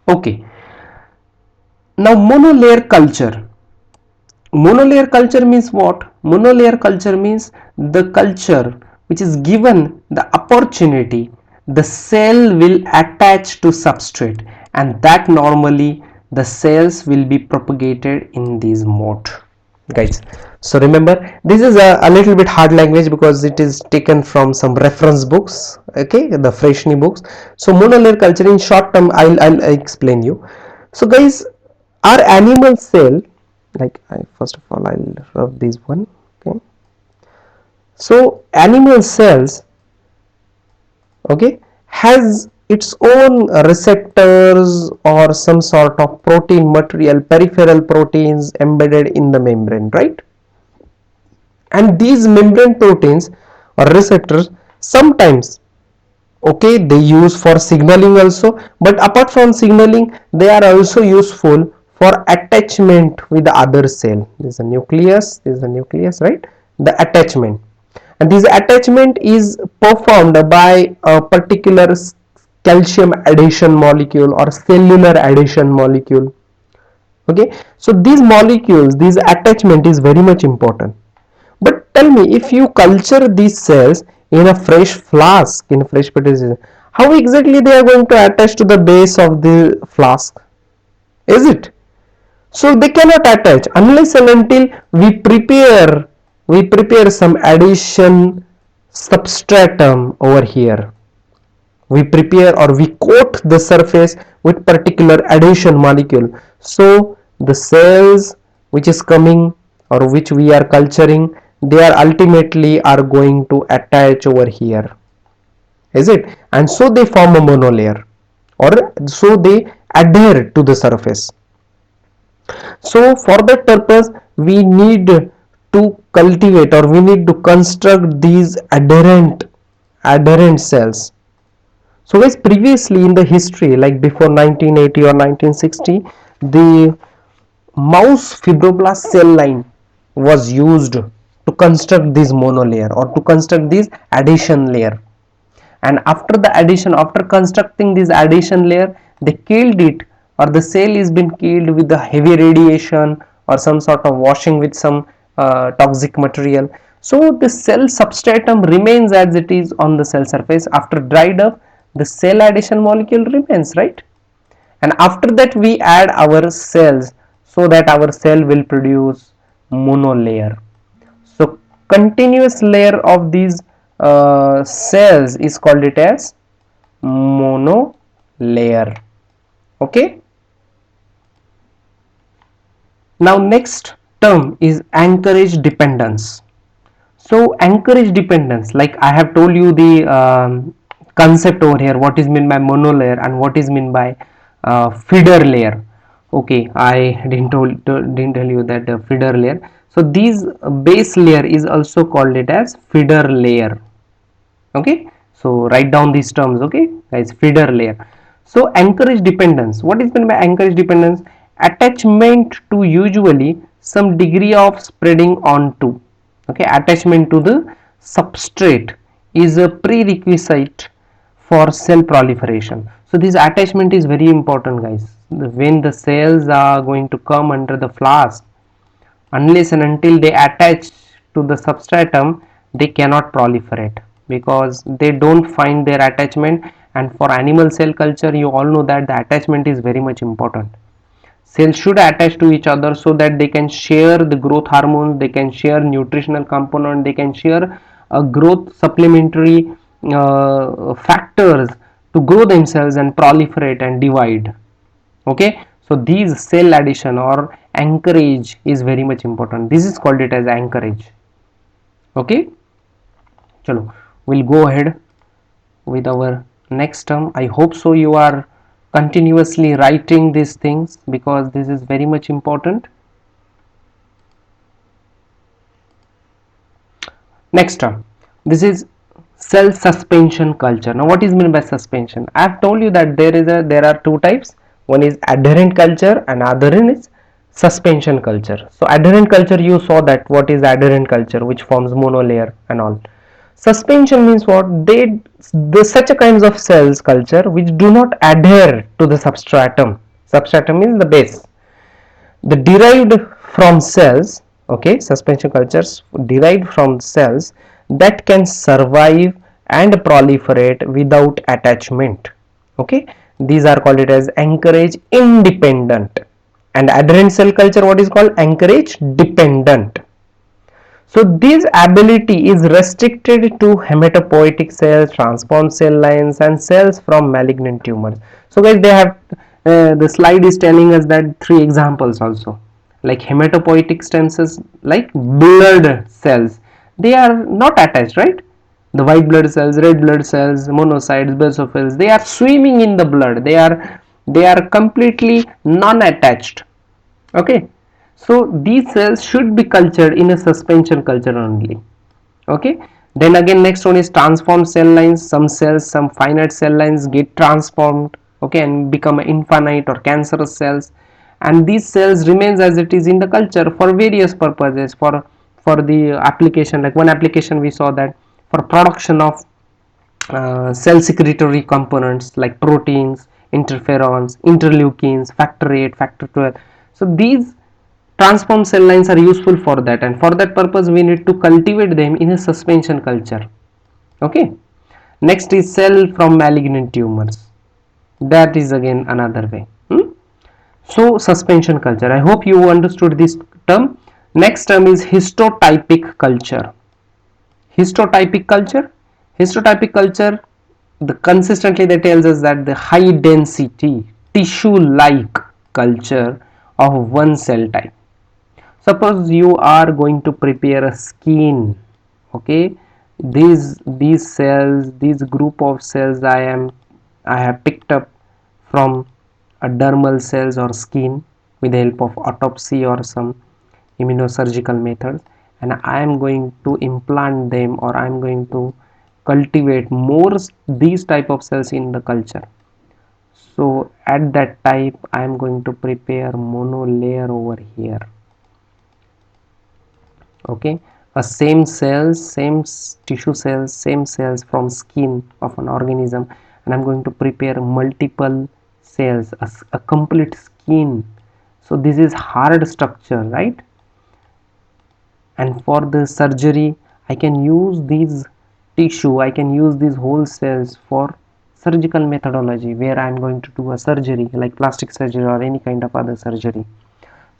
Okay, now monolayer culture. Monolayer culture means what? Monolayer culture means the culture which is given the opportunity, the cell will attach to substrate, and that normally the cells will be propagated in this mode, guys. So remember, this is a little bit hard language because it is taken from some reference books, okay, the Freshney books. So monolayer culture in short term, I'll explain you. So guys, our animal cell, like first of all I'll rub this one, okay. So animal cells, okay, has its own receptors or some sort of protein material, peripheral proteins embedded in the membrane, right? And these membrane proteins or receptors sometimes, okay, they use for signaling also, but apart from signaling they are also useful for attachment with the other cell. This is a nucleus, this is a nucleus, right? The attachment, and this attachment is performed by a particular calcium adhesion molecule or cellular adhesion molecule, okay. So these molecules, this attachment is very much important. But tell me, if you culture these cells in a fresh flask, in a fresh potato, how exactly they are going to attach to the base of the flask? Is it? So they cannot attach unless and until we prepare some addition substratum over here. We prepare or we coat the surface with particular adhesion molecule. So the cells which is coming or which we are culturing, they are ultimately are going to attach over here, is it? And so they form a monolayer, or so they adhere to the surface. So for that purpose we need to cultivate or we need to construct these adherent cells. So guys, previously in the history, like before 1980 or 1960, the mouse fibroblast cell line was used to construct this monolayer or to construct this adhesion layer. And after the adhesion, after constructing this adhesion layer, they killed it, or the cell is been killed with the heavy radiation or some sort of washing with some toxic material. So the cell substratum remains as it is on the cell surface. After dried up, the cell adhesion molecule remains, right? And after that we add our cells so that our cell will produce monolayer. So continuous layer of these cells is called it as monolayer, okay. Now next term is anchorage dependence. So anchorage dependence, like I have told you the concept over here, what is meant by monolayer and what is meant by feeder layer. Okay, I didn't tell you that feeder layer. So these base layer is also called it as feeder layer. Okay, so write down these terms, okay guys. Feeder layer. So anchorage dependence, what is meant by anchorage dependence? Attachment to usually some degree of spreading onto, okay, attachment to the substrate is a prerequisite for cell proliferation. So this attachment is very important, guys. When the cells are going to come under the flask, unless and until they attach to the substratum, they cannot proliferate because they don't find their attachment. And for animal cell culture, you all know that the attachment is very much important. Cells should attach to each other so that they can share the growth hormones, they can share nutritional component, they can share growth supplementary factors to grow themselves and proliferate and divide, okay. So these cell addition or anchorage is very much important. This is called it as anchorage, okay. Chalo, we'll go ahead with our next term. I hope so you are continuously writing these things because this is very much important. Next term, this is cell suspension culture. Now what is meant by suspension? I have told you that there are two types. One is adherent culture and other is suspension culture. So adherent culture, you saw that what is adherent culture, which forms monolayer and all. Suspension means what? The such a kinds of cells culture which do not adhere to the substratum. Substratum means the base. The derived from cells, okay, suspension cultures derived from cells that can survive and proliferate without attachment. Okay, these are called it as anchorage independent, and adherent cell culture what is called anchorage dependent. So this ability is restricted to hematopoietic cells, transformed cell lines, and cells from malignant tumors. So guys, they have the slide is telling us that three examples also, like hematopoietic stem cells, like blood cells. They are not attached, right? The white blood cells, red blood cells, monocytes, basophils, they are swimming in the blood. They are completely non-attached. Okay, so these cells should be cultured in a suspension culture only. Okay, then again next one is transformed cell lines. Some cells, some finite cell lines get transformed, okay, and become infinite or cancerous cells, and these cells remains as it is in the culture for various purposes, for the application. Like one application we saw that for production of cell secretory components like proteins, interferons, interleukins, factor 8, factor 12. So these transformed cell lines are useful for that, and for that purpose we need to cultivate them in a suspension culture. Okay, next is cell from malignant tumors. That is again another way. So suspension culture, I hope you understood this term. Next term is histotypic culture. Histotypic culture, the consistently that tells us that the high density tissue like culture of one cell type. Suppose you are going to prepare a skin, okay, these cells, these group of cells I have picked up from a dermal cells or skin with the help of autopsy or some immunosurgical methods, and I am going to implant them, or I am going to cultivate more these type of cells in the culture. So at that type I am going to prepare monolayer over here. Okay, a same cells, same tissue cells, same cells from skin of an organism, and I'm going to prepare multiple cells, a complete skin. So this is hard structure, right? And for the surgery I can use these tissue, I can use these whole cells for surgical methodology, where I am going to do a surgery like plastic surgery or any kind of other surgery.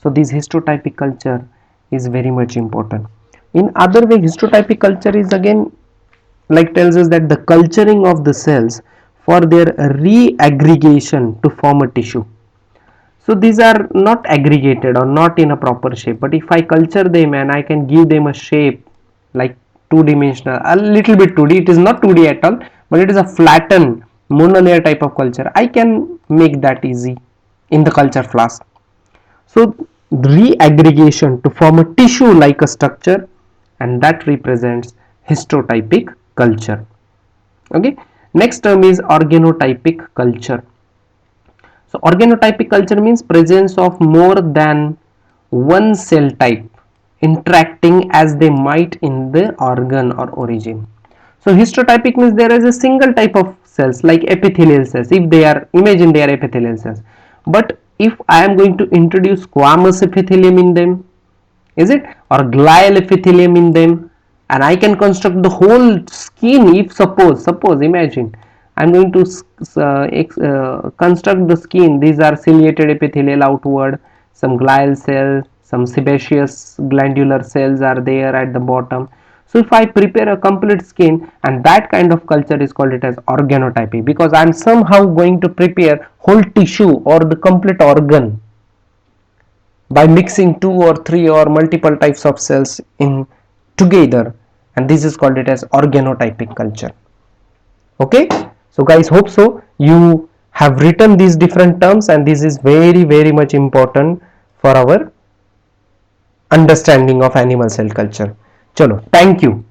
So this histotypic culture is very much important. In other way, histotypic culture is again like tells us that the culturing of the cells for their re-aggregation to form a tissue. So these are not aggregated or not in a proper shape, but if I culture them and I can give them a shape like two-dimensional, a little bit 2D, it is not 2D at all, but it is a flattened monolayer type of culture, I can make that easy in the culture flask. So re-aggregation to form a tissue like a structure, and that represents histotypic culture. Okay, next term is organotypic culture. So organotypic culture means presence of more than one cell type interacting as they might in the organ or origin. So histotypic means there is a single type of cells like epithelial cells, if they are, imagine they are epithelial cells, but if I am going to introduce squamous epithelium in them, is it, or glial epithelium in them, and I can construct the whole skin. If suppose imagine I'm going to construct the skin, these are ciliated epithelial outward, some glial cells, some sebaceous glandular cells are there at the bottom. So if I prepare a complete skin, and that kind of culture is called it as organotypy, because I'm somehow going to prepare whole tissue or the complete organ by mixing two or three or multiple types of cells in together, and this is called it as organotypic culture. Okay, so guys, hope so you have written these different terms, and this is very much important for our understanding of animal cell culture. Chalo, thank you.